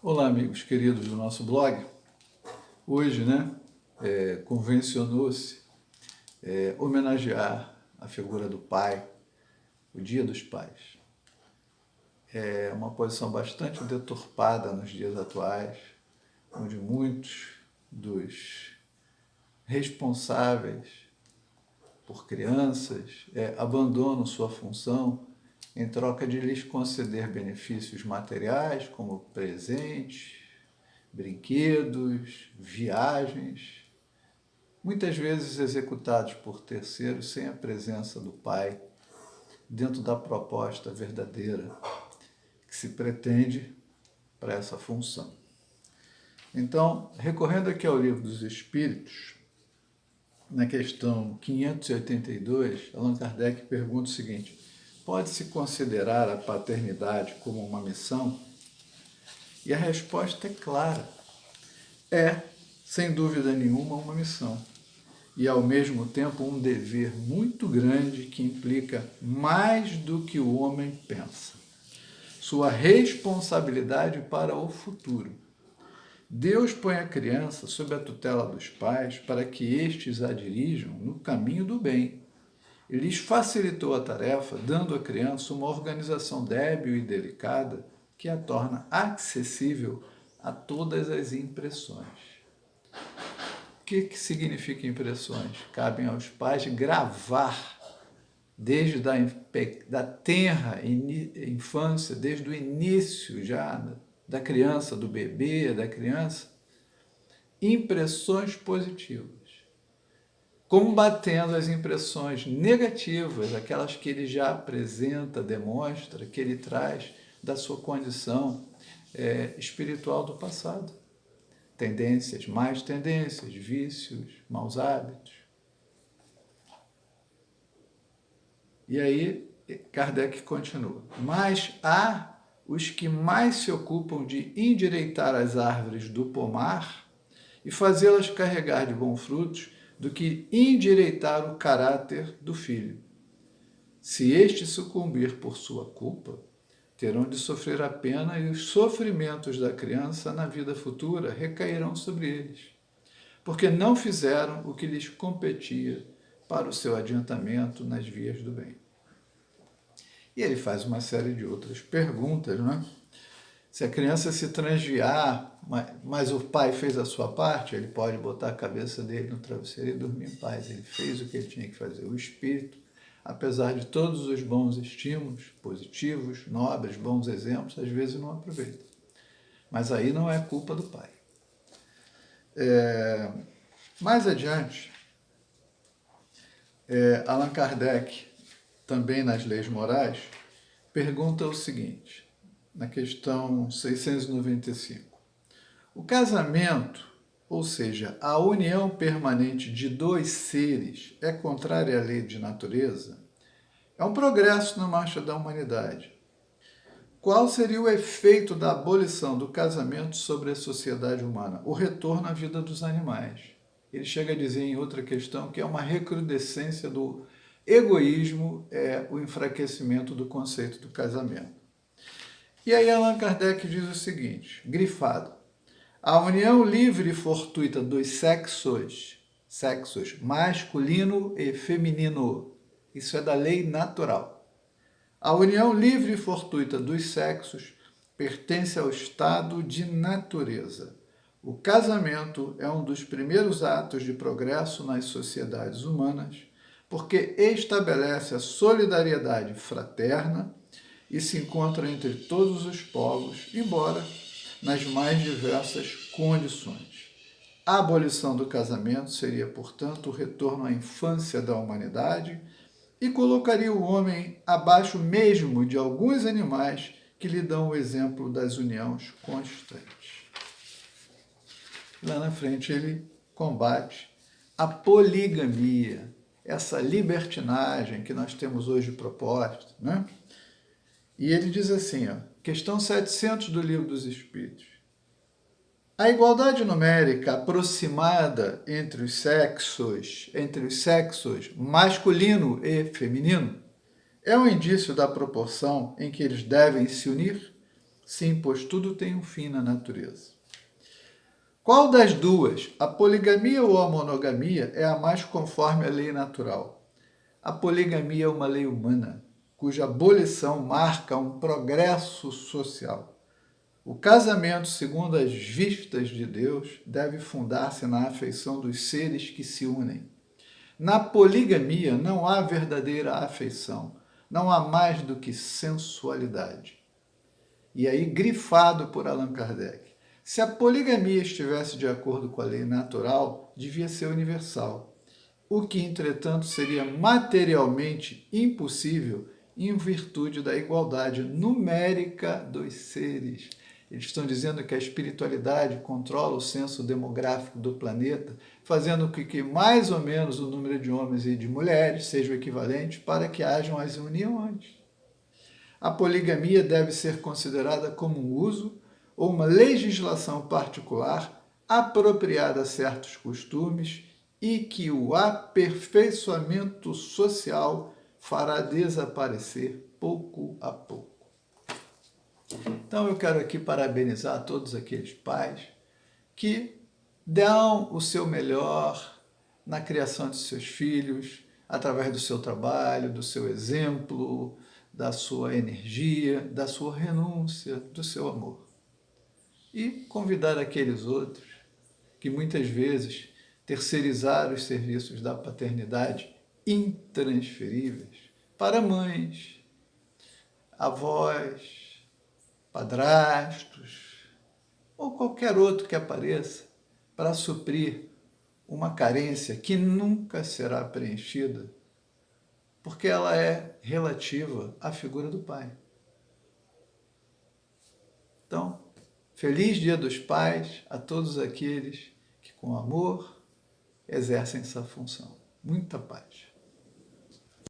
Olá, amigos queridos do nosso blog. Hoje, convencionou-se homenagear a figura do pai, o Dia dos Pais. É uma posição bastante deturpada nos dias atuais, onde muitos dos responsáveis por crianças abandonam sua função em troca de lhes conceder benefícios materiais, como presentes, brinquedos, viagens, muitas vezes executados por terceiros sem a presença do pai, dentro da proposta verdadeira que se pretende para essa função. Então, recorrendo aqui ao Livro dos Espíritos, na questão 582, Allan Kardec pergunta o seguinte: pode-se considerar a paternidade como uma missão? E a resposta é clara. É, sem dúvida nenhuma, uma missão. E, ao mesmo tempo, um dever muito grande que implica mais do que o homem pensa. Sua responsabilidade para o futuro. Deus põe a criança sob a tutela dos pais para que estes a dirijam no caminho do bem. E lhes facilitou a tarefa, dando à criança uma organização débil e delicada que a torna acessível a todas as impressões. O que significa impressões? Cabem aos pais gravar desde da tenra infância, desde o início já da criança, do bebê, da criança, impressões positivas, combatendo as impressões negativas, aquelas que ele já apresenta, demonstra, que ele traz da sua condição espiritual do passado. Más tendências, vícios, maus hábitos. E aí Kardec continua. Mas há os que mais se ocupam de endireitar as árvores do pomar e fazê-las carregar de bons frutos do que endireitar o caráter do filho. Se este sucumbir por sua culpa, terão de sofrer a pena e os sofrimentos da criança na vida futura recairão sobre eles, porque não fizeram o que lhes competia para o seu adiantamento nas vias do bem. E ele faz uma série de outras perguntas, né? Se a criança se transviar, mas o pai fez a sua parte, ele pode botar a cabeça dele no travesseiro e dormir em paz. Ele fez o que ele tinha que fazer. O espírito, apesar de todos os bons estímulos, positivos, nobres, bons exemplos, às vezes não aproveita. Mas aí não é culpa do pai. Mais adiante, Allan Kardec, também nas Leis Morais, pergunta o seguinte, na questão 695. O casamento, ou seja, a união permanente de dois seres, é contrária à lei de natureza? É um progresso na marcha da humanidade. Qual seria o efeito da abolição do casamento sobre a sociedade humana? O retorno à vida dos animais. Ele chega a dizer em outra questão que é uma recrudescência do egoísmo, o enfraquecimento do conceito do casamento. E aí Allan Kardec diz o seguinte, grifado: a união livre e fortuita dos sexos masculino e feminino, isso é da lei natural. A união livre e fortuita dos sexos pertence ao estado de natureza. O casamento é um dos primeiros atos de progresso nas sociedades humanas, porque estabelece a solidariedade fraterna e se encontra entre todos os povos, embora nas mais diversas condições. A abolição do casamento seria, portanto, o retorno à infância da humanidade e colocaria o homem abaixo mesmo de alguns animais que lhe dão o exemplo das uniões constantes. Lá na frente ele combate a poligamia, essa libertinagem que nós temos hoje proposta, né? E ele diz assim, questão 700 do Livro dos Espíritos. A igualdade numérica aproximada entre os sexos masculino e feminino, é um indício da proporção em que eles devem se unir? Sim, pois tudo tem um fim na natureza. Qual das duas, a poligamia ou a monogamia, é a mais conforme à lei natural? A poligamia é uma lei humana, cuja abolição marca um progresso social. O casamento, segundo as vistas de Deus, deve fundar-se na afeição dos seres que se unem. Na poligamia não há verdadeira afeição, não há mais do que sensualidade. E aí, grifado por Allan Kardec, se a poligamia estivesse de acordo com a lei natural, devia ser universal, o que, entretanto, seria materialmente impossível em virtude da igualdade numérica dos seres. Eles estão dizendo que a espiritualidade controla o censo demográfico do planeta, fazendo com que mais ou menos o número de homens e de mulheres sejam equivalentes para que hajam as uniões. A poligamia deve ser considerada como um uso ou uma legislação particular apropriada a certos costumes e que o aperfeiçoamento social fará desaparecer pouco a pouco. Então eu quero aqui parabenizar todos aqueles pais que dão o seu melhor na criação de seus filhos, através do seu trabalho, do seu exemplo, da sua energia, da sua renúncia, do seu amor. E convidar aqueles outros que muitas vezes terceirizaram os serviços da paternidade intransferíveis para mães, avós, padrastos ou qualquer outro que apareça para suprir uma carência que nunca será preenchida, porque ela é relativa à figura do pai. Então, feliz Dia dos Pais a todos aqueles que com amor exercem essa função. Muita paz.